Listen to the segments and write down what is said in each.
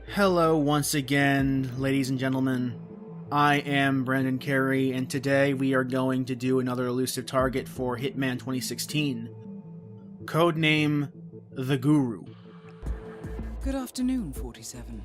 Hello once again, ladies and gentlemen. I am Brandon Carey, and today we are going to do another elusive target for Hitman 2016. Codename The Guru. Good afternoon, 47.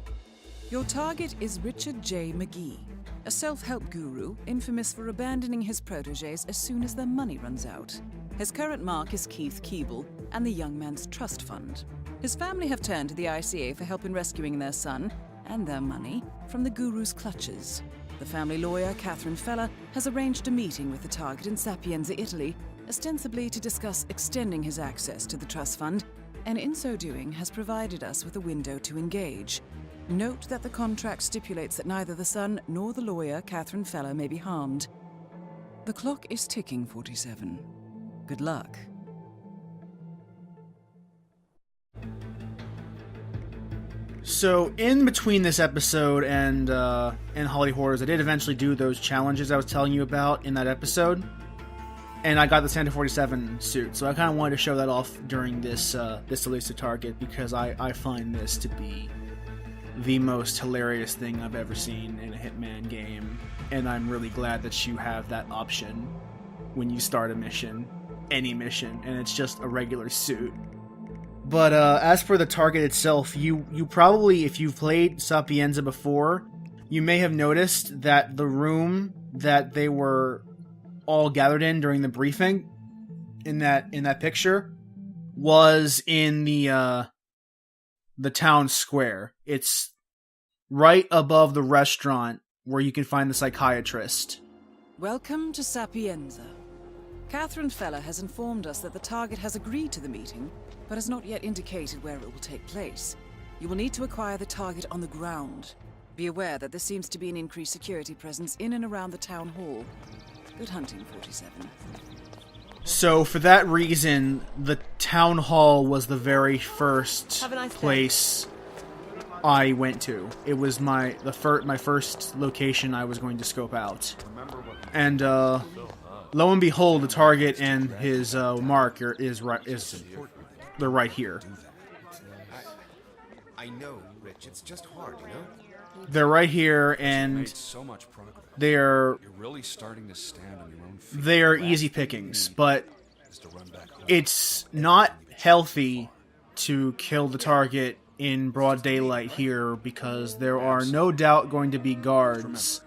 Your target is Richard J. McGee, a self-help guru infamous for abandoning his protégés as soon as their money runs out. His current mark is Keith Keeble and the Young Man's Trust Fund. His family have turned to the ICA for help in rescuing their son and their money from the guru's clutches. The family lawyer, Catherine Feller, has arranged a meeting with the target in Sapienza, Italy, ostensibly to discuss extending his access to the trust fund, and in so doing has provided us with a window to engage. Note that the contract stipulates that neither the son nor the lawyer, Catherine Feller, may be harmed. The clock is ticking, 47. Good luck. So, in between this episode and Holly Horrors, I did eventually do those challenges I was telling you about in that episode. And I got the Santa 47 suit, so I kind of wanted to show that off during this elusive target, because I find this to be the most hilarious thing I've ever seen in a Hitman game. And I'm really glad that you have that option when you start a mission, any mission, and it's just a regular suit. But as for the target itself, you probably, if you've played Sapienza before, you may have noticed that the room that they were all gathered in during the briefing, in that picture, was in the town square. It's right above the restaurant where you can find the psychiatrist. Welcome to Sapienza. Catherine Feller has informed us that the target has agreed to the meeting, but has not yet indicated where it will take place. You will need to acquire the target on the ground. Be aware that there seems to be an increased security presence in and around the town hall. Good hunting, 47. So, for that reason, the town hall was the very first place I went to. It was my first location I was going to scope out. And lo and behold, the target and his marker they're right here. I know, Rich. It's just hard, you know? They're right here, and so much progress. You're really starting to stand on your own feet. They are easy pickings, but it's not healthy to kill the target in broad daylight here, because there are no doubt going to be guards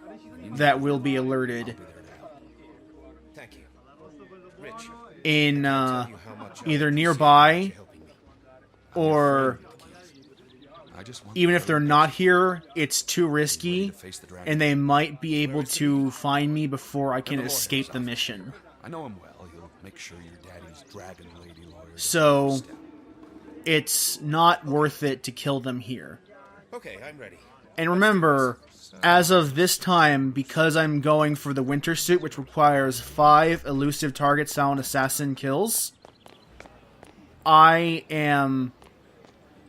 that will be alerted in either nearby, or even if they're not here, it's too risky, and they might be able to find me before I can escape the mission. I know him well. He'll make sure your daddy's dragon lady lawyer. So, it's not worth it to kill them here. Okay, I'm ready. And remember, as of this time, because I'm going for the winter suit, which requires 5 elusive target silent assassin kills, I am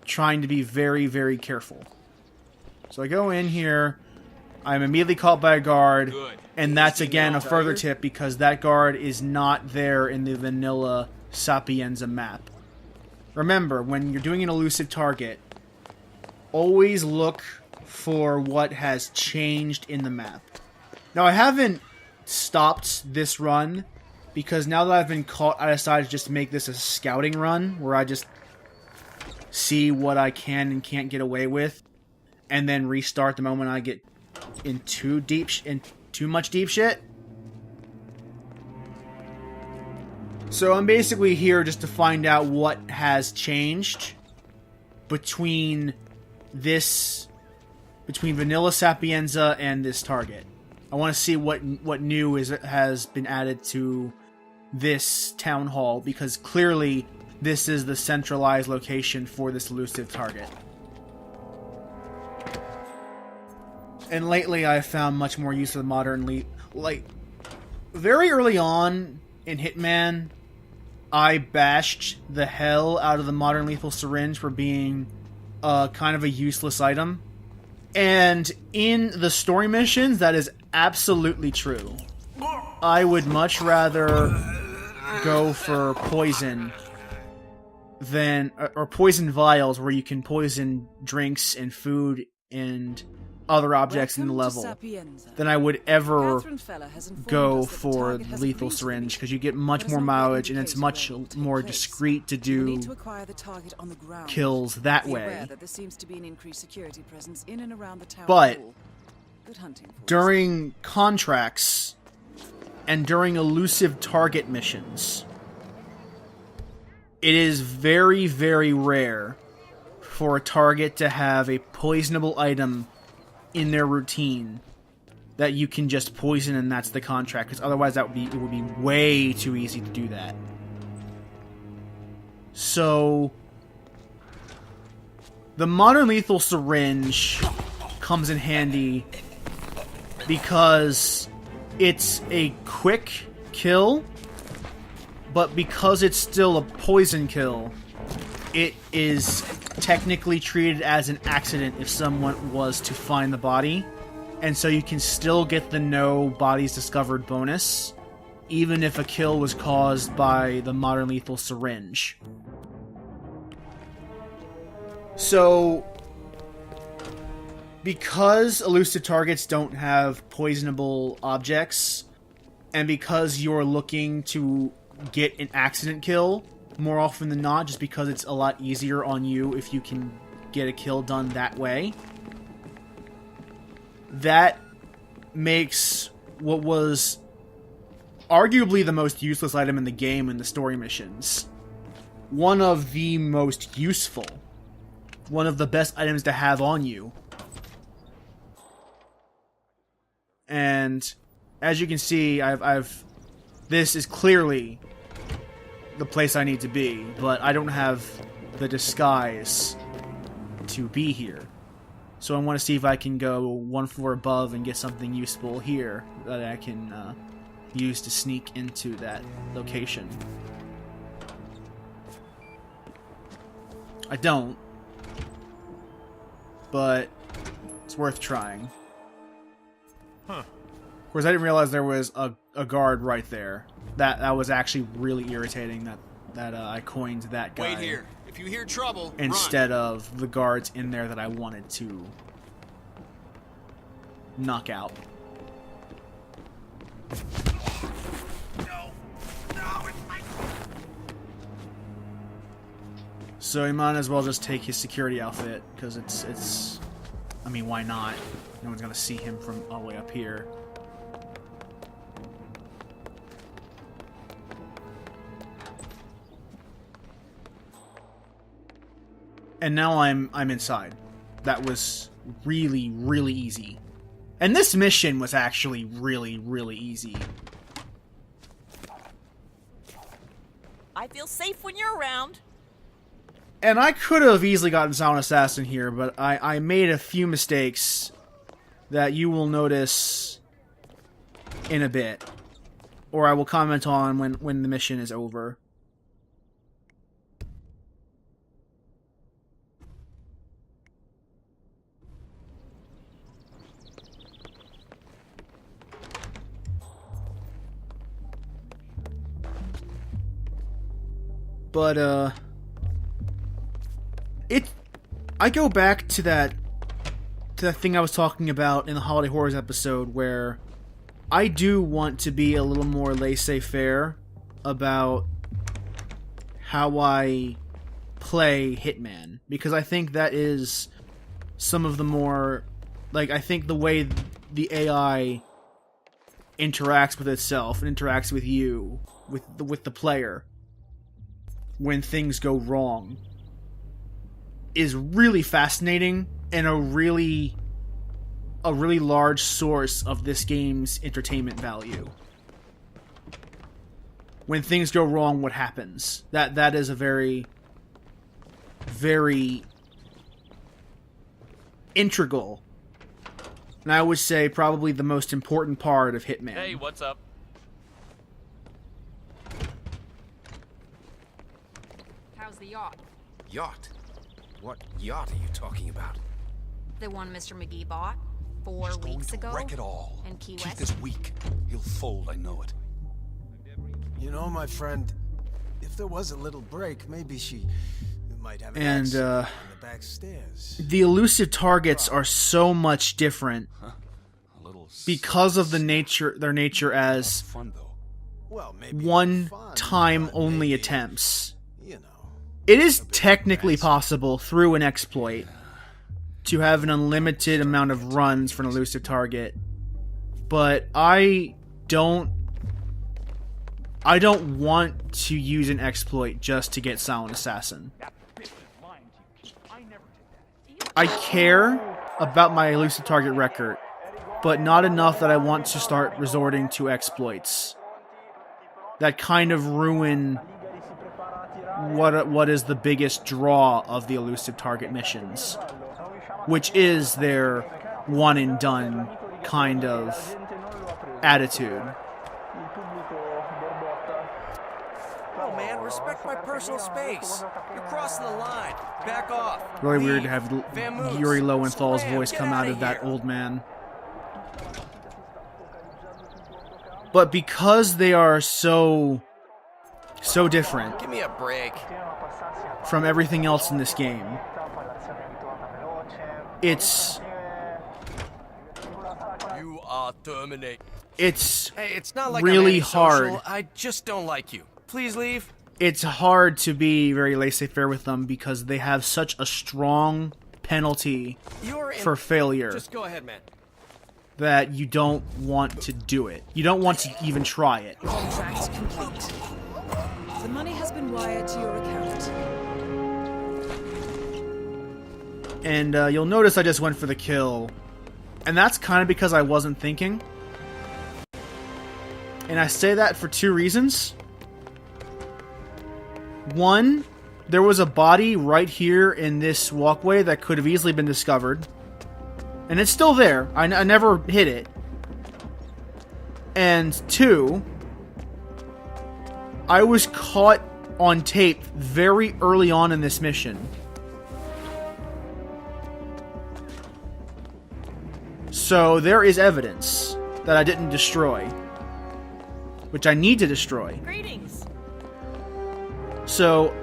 trying to be very, very careful. So I go in here, I'm immediately caught by a guard, and that's again a further tip, because that guard is not there in the vanilla Sapienza map. Remember, when you're doing an elusive target, always look for what has changed in the map. Now, I haven't stopped this run, because now that I've been caught, I decided to just make this a scouting run, where I just see what I can and can't get away with, and then restart the moment I get in too much deep shit. So I'm basically here just to find out what has changed between vanilla Sapienza and this target. I want to see what new has been added to this town hall, because clearly this is the centralized location for this elusive target. And lately I've found much more use of the modern very early on in Hitman, I bashed the hell out of the modern lethal syringe for being kind of a useless item. And in the story missions, that is absolutely true. I would much rather go for poison than, or poison vials where you can poison drinks and food and other objects in the Welcome to level Sapienza. than I would ever Catherine Feller has informed go us that the for target has lethal breached syringe, the because you get much but has more not yet mileage and it's indicated much where it will take more place. discreet to You do need to acquire the target on the ground. kills that Be aware way. that there seems to be an increased security presence in and around the town But hall. Good hunting. Force. during contracts and during elusive target missions, it is very, very rare for a target to have a poisonable item in their routine that you can just poison and that's the contract, because otherwise it would be way too easy to do that. So the modern lethal syringe comes in handy because it's a quick kill, but because it's still a poison kill, it is technically treated as an accident if someone was to find the body, and so you can still get the no bodies discovered bonus, even if a kill was caused by the modern lethal syringe. So, because elusive targets don't have poisonable objects, and because you're looking to get an accident kill more often than not, just because it's a lot easier on you if you can get a kill done that way, that makes what was arguably the most useless item in the game in the story missions one of the most useful, one of the best items to have on you. And as you can see, this is clearly the place I need to be, but I don't have the disguise to be here. So I want to see if I can go one floor above and get something useful here that I can use to sneak into that location. I don't, but it's worth trying. Huh. Of course, I didn't realize there was a guard right there. That was actually really irritating that I coined that guy. Wait here. If you hear trouble, instead of the guards in there that I wanted to knock out. So he might as well just take his security outfit, because it's I mean, why not? No one's gonna see him from all the way up here. And now I'm inside. That was really, really easy. And this mission was actually really, really easy. I feel safe when you're around. And I could have easily gotten Silent Assassin here, but I made a few mistakes that you will notice in a bit. Or I will comment on when the mission is over. But, I go back to that thing I was talking about in the Holiday Horrors episode, where I do want to be a little more laissez-faire about how I play Hitman, because I think that is some of the more, like, I think the way the AI interacts with itself and interacts with you, with the player, when things go wrong, is really fascinating and a really large source of this game's entertainment value. When things go wrong, what happens? That is a very, very integral, and I would say probably the most important part of Hitman. Hey, what's up? How's the yacht? Yacht? What yacht are you talking about? The one Mr. McGee bought 4 He's going weeks to ago? wreck it all. In Key Keith West? is weak. He'll fold, I know it. You know, my friend, if If there was a little break, maybe she might have an And, accident on the back stairs. The elusive targets are so much different A little because of their nature as fun though. Well, maybe one-time fun, but only maybe, attempts. You know. It is technically possible through an exploit to have an unlimited amount of runs for an elusive target, but I don't want to use an exploit just to get Silent Assassin. I care about my elusive target record, but not enough that I want to start resorting to exploits that kind of ruin what is the biggest draw of the elusive target missions, which is their one and done kind of attitude. Oh man, respect my personal space. You're crossing the line. Back off. Really Leave. weird to have Vamoose. Yuri Lowenthal's Slam, voice get come out outta of that here. old man. But because they are so different Give me a break. from everything else in this game, it's You are terminate. Hey, it's not like really I'm antisocial. hard. I just don't like you. Please leave. It's hard to be very laissez-faire with them because they have such a strong penalty You're in. for failure Just go ahead, man. that you don't want to do it. You don't want to even try it. Contract complete. The money has been wired to your account. And you'll notice I just went for the kill. And that's kind of because I wasn't thinking. And I say that for two reasons. One, there was a body right here in this walkway that could have easily been discovered. And it's still there. I never hit it. And two, I was caught on tape very early on in this mission. So there is evidence that I didn't destroy, which I need to destroy. Greetings. So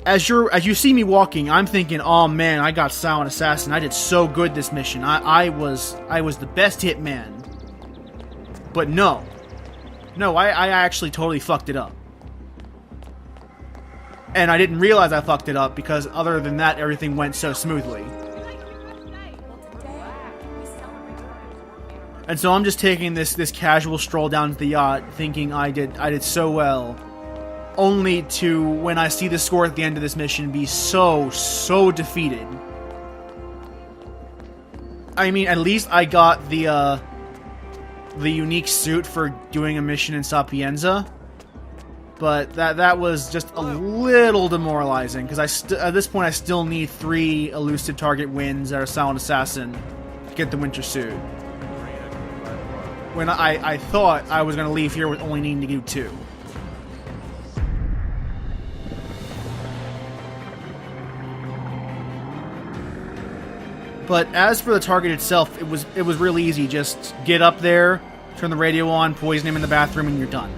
as you see me walking, I'm thinking, "Oh man, I got Silent Assassin. I did so good this mission. I was the best Hitman." But no, I actually totally fucked it up, and I didn't realize I fucked it up because other than that, everything went so smoothly. And so I'm just taking this casual stroll down to the yacht, thinking I did so well, only to, when I see the score at the end of this mission, be so defeated. I mean, at least I got the unique suit for doing a mission in Sapienza, but that was just a little demoralizing because at this point I still need 3 elusive target wins that are Silent Assassin to get the winter suit. When I thought I was going to leave here with only needing to do 2. But as for the target itself, it was really easy. Just get up there, turn the radio on, poison him in the bathroom, and you're done.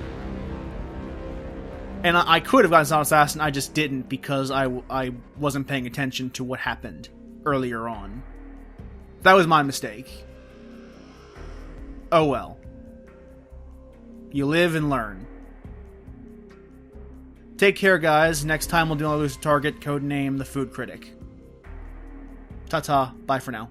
And I could have gotten Silent Assassin, I just didn't because I wasn't paying attention to what happened earlier on. That was my mistake. Oh well. You live and learn. Take care, guys. Next time we'll do another elusive target, codename the Food Critic. Ta-ta. Bye for now.